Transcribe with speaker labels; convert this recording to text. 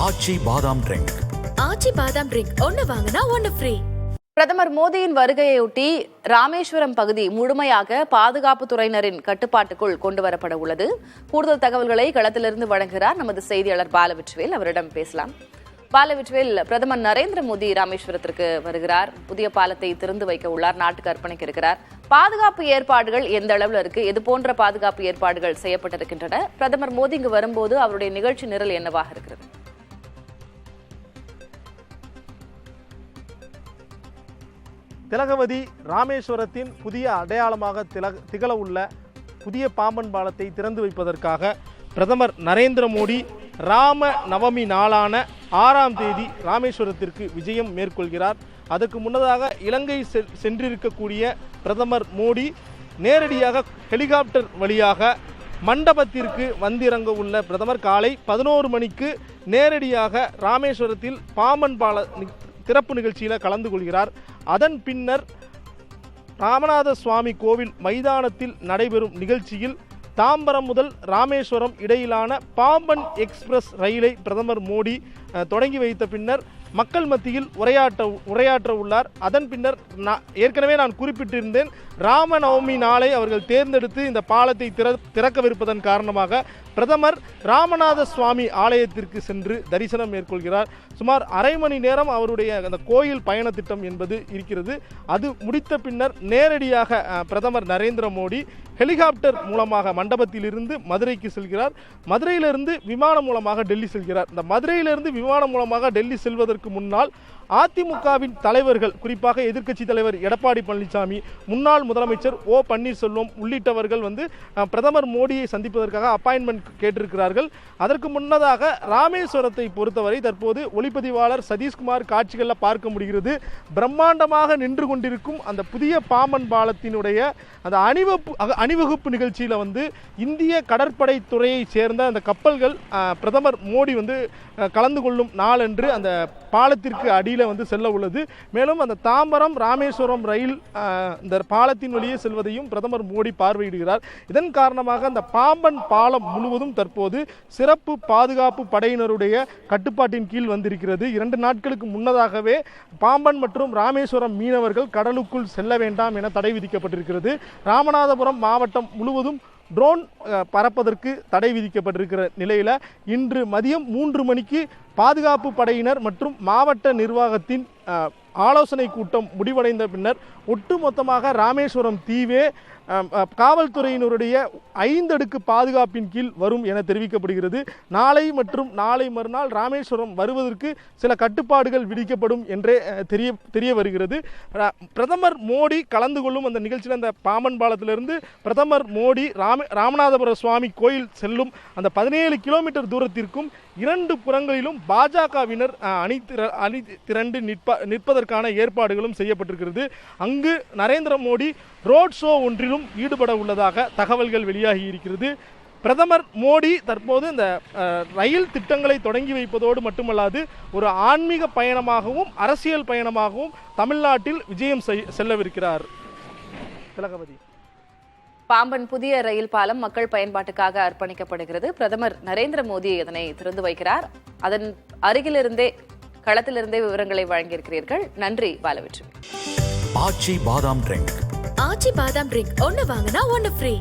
Speaker 1: ஆச்சி பாதாம் ட்ரிங்க்.
Speaker 2: ஆச்சி பாதாம் ட்ரிங்க் ஒன்னு வாங்கினா ஒன்னு ஃப்ரீ.
Speaker 3: பிரதமர் மோடியின் வருகையொட்டி ராமேஸ்வரம் பகுதி முழுமையாக பாதுகாப்பு துறையினரின் கட்டுப்பாட்டுக்குள் கொண்டுவரப்பட உள்ளது. கூடுதல் தகவல்களை களத்திலிருந்து வழங்குகிறார் நமது செய்தியாளர் பாலவிட்வேல். அவரிடம் பேசலாம். பாலவிட்வேல், பிரதமர் நரேந்திர மோடி ராமேஸ்வரத்திற்கு வருகிறார். புதிய பாலத்தை திறந்து வைக்க உள்ளார், நாட்டுக்கு அர்ப்பணிக்க இருக்கிறார். பாதுகாப்பு ஏற்பாடுகள் எந்த அளவில் இருக்கு? எது போன்ற பாதுகாப்பு ஏற்பாடுகள் செய்யப்பட்டிருக்கின்றன? பிரதமர் மோடி இங்கு வரும்போது அவருடைய நிகழ்ச்சி நிரல் என்னவாக இருக்கிறது?
Speaker 4: திலகவதி, ராமேஸ்வரத்தின் புதிய அடையாளமாக திகழ உள்ள புதிய பாம்பன் பாலத்தை திறந்து வைப்பதற்காக பிரதமர் நரேந்திர மோடி ராம நவமி நாளான 6ஆம் தேதி ராமேஸ்வரத்திற்கு விஜயம் மேற்கொள்கிறார். அதற்கு முன்னதாக இலங்கை சென்றிருக்கக்கூடிய பிரதமர் மோடி நேரடியாக ஹெலிகாப்டர் வழியாக மண்டபத்திற்கு வந்திறங்க உள்ள பிரதமர் காலை 11 மணிக்கு நேரடியாக ராமேஸ்வரத்தில் பாம்பன் பால திறப்பு நிகழ்ச்சியில் கலந்து கொள்கிறார். அதன் பின்னர் ராமநாத சுவாமி கோவில் மைதானத்தில் நடைபெறும் நிகழ்ச்சியில் தாம்பரம் முதல் ராமேஸ்வரம் இடையிலான பாம்பன் எக்ஸ்பிரஸ் ரயிலை பிரதமர் மோடி தொடங்கி வைத்த பின்னர் மக்கள் மத்தியில் உரையாற்ற உள்ளார். அதன் பின்னர் ஏற்கனவே நான் குறிப்பிட்டிருந்தேன், ராமநவமி நாளை அவர்கள் தேர்ந்தெடுத்து இந்த பாலத்தை திறக்கவிருப்பதன் காரணமாக பிரதமர் ராமநாத சுவாமி ஆலயத்திற்கு சென்று தரிசனம் மேற்கொள்கிறார். சுமார் அரை மணி நேரம் அவருடைய அந்த கோயில் பயண திட்டம் என்பது இருக்கிறது. அது முடித்த பின்னர் நேரடியாக பிரதமர் நரேந்திர மோடி ஹெலிகாப்டர் மூலமாக மண்டபத்திலிருந்து மதுரைக்கு செல்கிறார். மதுரையிலிருந்து விமானம் மூலமாக டெல்லி செல்கிறார். இந்த மதுரையிலிருந்து விமானம் மூலமாக டெல்லி செல்வதற்கு முன்னால் அதிமுகவின் தலைவர்கள், குறிப்பாக எதிர்க்கட்சி தலைவர் எடப்பாடி பழனிசாமி, முன்னாள் முதலமைச்சர் ஓ பன்னீர்செல்வம் உள்ளிட்டவர்கள் பிரதமர் மோடியை சந்திப்பதற்காக அப்பாயின்மெண்ட் கேட்டிருக்கிறார்கள். அதற்கு முன்னதாக ராமேஸ்வரத்தை பொறுத்தவரை தற்போது ஒளிப்பதிவாளர் சதீஷ்குமார் காட்சிகளில் பார்க்க முடிகிறது. பிரம்மாண்டமாக நின்று கொண்டிருக்கும் அந்த புதிய பாம்பன் பாலத்தினுடைய அந்த அணிவகுப்பு நிகழ்ச்சியில் இந்திய கடற்படை துறையை சேர்ந்த அந்த கப்பல்கள் பிரதமர் மோடி கலந்து கொள்ளும் நாளன்று அந்த பாலத்திற்கு அடியில் செல்ல உள்ளது. மேலும் அந்த தாம்பரம் ராமேஸ்வரம் ரயில் இந்த பாலத்தின் வழியே செல்வதையும் பிரதமர் மோடி பார்வையிடுகிறார். இதன் காரணமாக அந்த பாம்பன் பாலம் முழுவதும் தற்போது சிறப்பு பாதுகாப்பு படையினருடைய கட்டுப்பாட்டின் கீழ் வந்திருக்கிறது. 2 நாட்களுக்கு முன்னதாகவே பாம்பன் மற்றும் ராமேஸ்வரம் மீனவர்கள் கடலுக்குள் செல்ல வேண்டாம் என தடை விதிக்கப்பட்டிருக்கிறது. ராமநாதபுரம் மாவட்டம் முழுவதும் ட்ரோன் பறப்பதற்கு தடை விதிக்கப்பட்டிருக்கிற நிலையில் இன்று மதியம் 3 மணிக்கு பாதுகாப்பு படையினர் மற்றும் மாவட்ட நிர்வாகத்தின் ஆலோசனை கூட்டம் முடிவடைந்த பின்னர் ஒட்டுமொத்தமாக ராமேஸ்வரம் தீவே காவல்துறையினருடைய 5 அடுக்கு பாதுகாப்பின் கீழ் வரும் என தெரிவிக்கப்படுகிறது. நாளை மற்றும் நாளை மறுநாள் ராமேஸ்வரம் வருவதற்கு சில கட்டுப்பாடுகள் விதிக்கப்படும் என்றே தெரிய வருகிறது. பிரதமர் மோடி கலந்து கொள்ளும் அந்த நிகழ்ச்சியில் அந்த பாம்பன் பாலத்திலிருந்து பிரதமர் மோடி ராமநாதபுர சுவாமி கோயில் செல்லும் அந்த 17 கிலோமீட்டர் தூரத்திற்கும் 2 புறங்களிலும் பாஜகவினர் அணி திரண்டு நிற்பதற்கான ஏற்பாடுகளும் செய்யப்பட்டிருக்கிறது. அங்கு நரேந்திர மோடி ரோட் ஷோ ஒன்றிலும் ஈடுபட உள்ளதாக தகவல்கள் வெளியாகி இருக்கிறது. பிரதமர் மோடி தற்போது இந்த ரயில் திட்டங்களை தொடங்கி வைப்பதோடு மட்டுமல்லாது ஒரு ஆன்மீக பயணமாகவும் அரசியல் பயணமாகவும் தமிழ்நாட்டில் விஜயம் செல்லவிருக்கிறார். திலகவதி,
Speaker 3: பாம்பன் புதிய ரயில் பாலம் மக்கள் பயன்பாட்டுக்காக அர்ப்பணிக்கப்படுகிறது. பிரதமர் நரேந்திர மோடி இதனை திறந்து வைக்கிறார். அதன் அருகிலிருந்தே களத்திலிருந்தே விவரங்களை வழங்கியிருக்கிறீர்கள். நன்றி பாலவிட்வேல்.
Speaker 1: ஆச்சி பாதாம் ட்ரிங்க்.
Speaker 2: ஆச்சி பாதாம் ட்ரிங்க் ஒன்னு வாங்கினா ஒன்னு ஃப்ரீ.